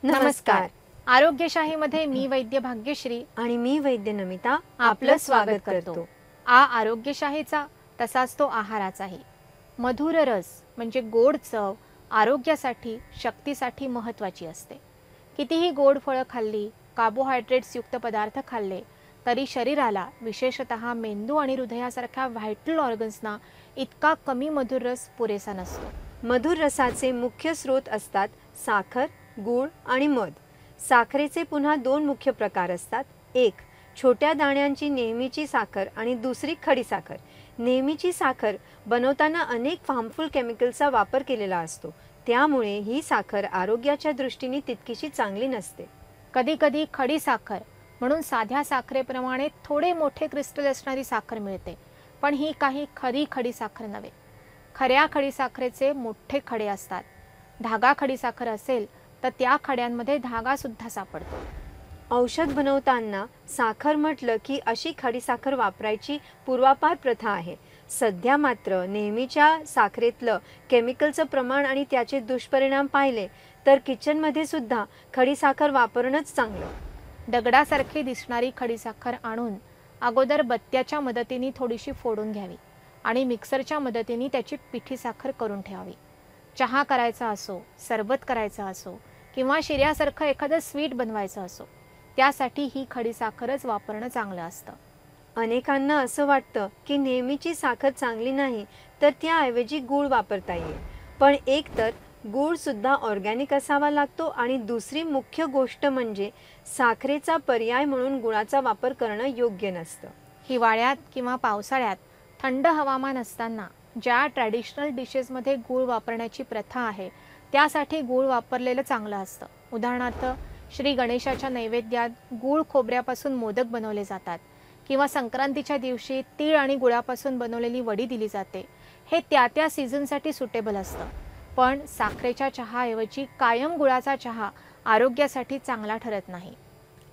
नमस्कार. आरोग्यशाहीमध्ये मी वैद्य भाग्यश्री आणि मी वैद्य नमिता आपलं स्वागत करतो. आरोग्यशाहीचा तसाच तो आहाराचाही. मधुर रस म्हणजे गोड चव आरोग्यासाठी शक्तीसाठी महत्त्वाची असते. कितीही गोड फळं खाल्ली, कार्बोहायड्रेट्स युक्त पदार्थ खाल्ले तरी शरीराला विशेषतः मेंदू आणि हृदयासारख्या व्हायटल ऑर्गन्सना इतका कमी मधुर रस पुरेसा नसतो. मधुर रसाचे मुख्य स्रोत असतात साखर, गूळ आणि मध. साखरेचे पुन्हा दोन मुख्य प्रकार असतात. एक, छोट्या दाण्यांची नेहमीची साखर आणि दुसरी खडीसाखर. नेहमीची साखर बनवताना अनेक हार्मफुल केमिकल्सचा वापर केलेला असतो, त्यामुळे ही साखर आरोग्याच्या दृष्टीने तितकीशी चांगली नसते. कधीकधी खडीसाखर म्हणून साध्या साखरेप्रमाणे थोडे मोठे क्रिस्टल असणारी साखर मिळते, पण ही काही खरी खडीसाखर नव्हे. खऱ्या खडीसाखरेचे मोठे खडे असतात. धागा खडीसाखर असेल तर त्या खड्यांमध्ये धागा सुद्धा सापडतो. औषध बनवताना साखर म्हटलं की अशी खडीसाखर वापरायची पूर्वापार प्रथा आहे. सध्या मात्र नेहमीच्या साखरेतलं केमिकलचं प्रमाण आणि त्याचे दुष्परिणाम पाहिले तर किचनमध्ये सुद्धा खडीसाखर वापरणंच चांगलं. दगडासारखी दिसणारी खडीसाखर आणून अगोदर बत्त्याच्या मदतीने थोडीशी फोडून घ्यावी आणि मिक्सरच्या मदतीने त्याची पिठी साखर करून ठेवावी. चहा करायचा असो, सरबत करायचा असो किंवा शिऱ्यासारखं एखादं स्वीट बनवायचं असो, त्यासाठी ही खडीसाखरच वापरणं चांगलं असतं. अनेकांना असं वाटतं की नेहमीची साखर चांगली नाही तर त्याऐवजी गूळ वापरता येईल. पण एक तर गूळ सुद्धा ऑर्गॅनिक असावा लागतो आणि दुसरी मुख्य गोष्ट म्हणजे साखरेचा पर्याय म्हणून गुळाचा वापर करणं योग्य नसतं. हिवाळ्यात किंवा पावसाळ्यात थंड हवामान असताना ज्या ट्रॅडिशनल डिशेसमध्ये गूळ वापरण्याची प्रथा आहे त्यासाठी गूळ वापरलेलं चांगलं असतं. उदाहरणार्थ श्री गणेशाच्या नैवेद्यात गूळ खोबऱ्यापासून मोदक बनवले जातात किंवा संक्रांतीच्या दिवशी तीळ आणि गुळापासून बनवलेली वडी दिली जाते. हे त्या त्या सीझनसाठी सुटेबल असतं. पण साखरेच्या चहाऐवजी कायम गुळाचा चहा आरोग्यासाठी चांगला ठरत नाही.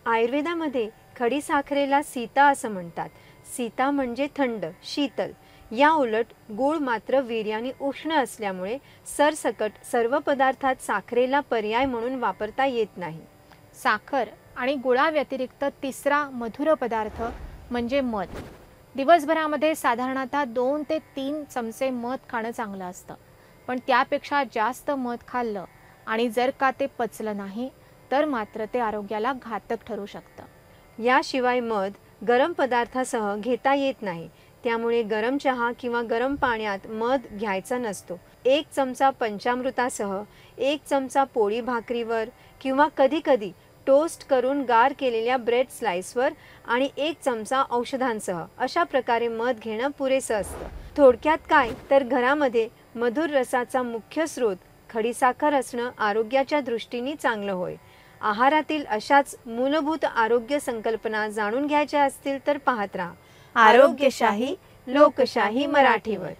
आयुर्वेदामध्ये खडीसाखरेला सीता असं म्हणतात. सीता म्हणजे थंड, शीतल. या उलट गूळ मात्र वीर्याने उष्ण असल्यामुळे सरसकट सर्व पदार्थात साखरेला पर्याय म्हणून वापरता येत नाही. साखर आणि गुळाव्यतिरिक्त तिसरा मधुर पदार्थ म्हणजे मध. दिवसभरामध्ये साधारणतः 2 ते 3 चमचे मध खाणं चांगलं असतं, पण त्यापेक्षा जास्त मध खाल्लं आणि जर का ते पचलं नाही तर मात्र ते आरोग्याला घातक ठरू शकतं. याशिवाय मध गरम पदार्थासह घेता येत नाही, त्यामुळे गरम चहा किंवा गरम पाण्यात मध घ्यायचा नसतो. 1 चमचा पंचामृतासह, 1 चमचा पोळी भाकरीवर किंवा कधीकधी टोस्ट करून गार केलेल्या ब्रेड स्लाइसवर आणि 1 चमचा औषधांसह अशा प्रकारे मध घेणं पुरेसं असतं. थोडक्यात काय तर घरामध्ये मधुर रसाचा मुख्य स्रोत खडीसाखर असणं आरोग्याच्या दृष्टीने चांगलं होय. आहारातील अशाच मूलभूत आरोग्य संकल्पना जाणून घ्यायच्या असतील तर पाहत राहा आरोग्यशाही लोकशाही मराठीवर.